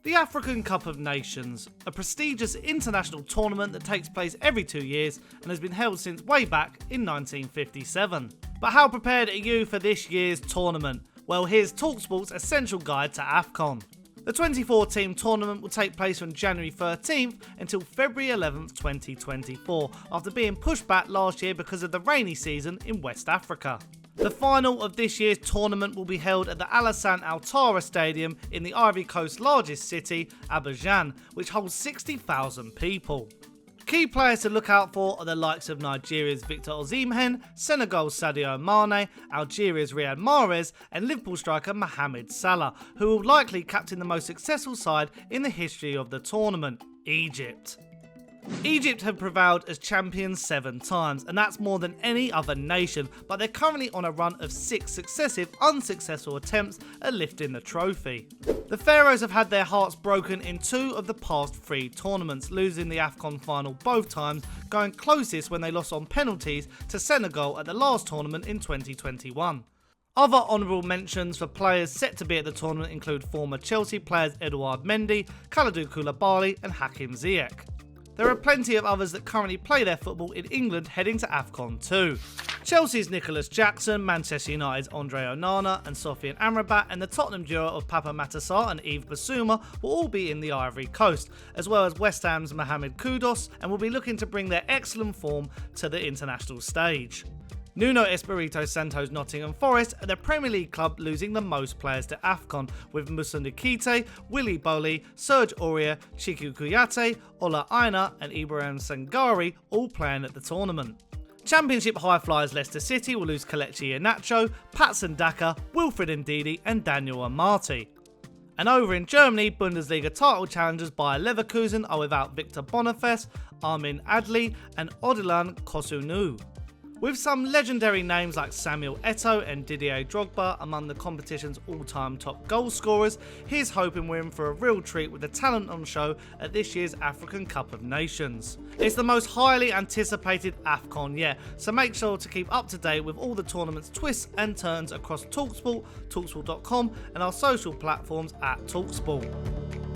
The African Cup of Nations, a prestigious international tournament that takes place every 2 years and has been held since way back in 1957. But how prepared are you for this year's tournament? Well, here's talkSPORT's essential guide to AFCON. The 24-team tournament will take place from January 13th until February 11th, 2024, after being pushed back last year because of the rainy season in West Africa. The final of this year's tournament will be held at the Alassane Ouattara Stadium in the Ivory Coast's largest city, Abidjan, which holds 60,000 people. Key players to look out for are the likes of Nigeria's Victor Osimhen, Senegal's Sadio Mane, Algeria's Riyad Mahrez and Liverpool striker Mohamed Salah, who will likely captain the most successful side in the history of the tournament, Egypt. Egypt have prevailed as champions 7 times, and that's more than any other nation, but they're currently on a run of 6 successive unsuccessful attempts at lifting the trophy. The Pharaohs have had their hearts broken in 2 of the past 3 tournaments, losing the AFCON final both times, going closest when they lost on penalties to Senegal at the last tournament in 2021. Other honourable mentions for players set to be at the tournament include former Chelsea players Edouard Mendy, Kalidou Koulibaly and Hakim Ziyech. There are plenty of others that currently play their football in England heading to AFCON too. Chelsea's Nicholas Jackson, Manchester United's Andre Onana and Sofiane Amrabat, and the Tottenham duo of Papa Matar and Yves Bissouma will all be in the Ivory Coast, as well as West Ham's Mohamed Kudus, and will be looking to bring their excellent form to the international stage. Nuno Espirito Santo's Nottingham Forest are the Premier League club losing the most players to AFCON, with Moussa Nikite, Willy Bolly, Serge Aurier, Chiku Kouyaté, Ola Aina and Ibrahim Sangare all playing at the tournament. Championship high flyers Leicester City will lose Kelechi Iheanacho, Patson Daka, Wilfred Ndidi and Daniel Amati. And over in Germany, Bundesliga title challengers Bayer Leverkusen are without Victor Boniface, Armin Adli and Odilan Kosunu. With some legendary names like Samuel Eto'o and Didier Drogba among the competition's all-time top goal scorers, here's hoping we're in for a real treat with the talent on show at this year's African Cup of Nations. It's the most highly anticipated AFCON yet, so make sure to keep up to date with all the tournament's twists and turns across talkSPORT, talkSPORT.com and our social platforms at talkSPORT.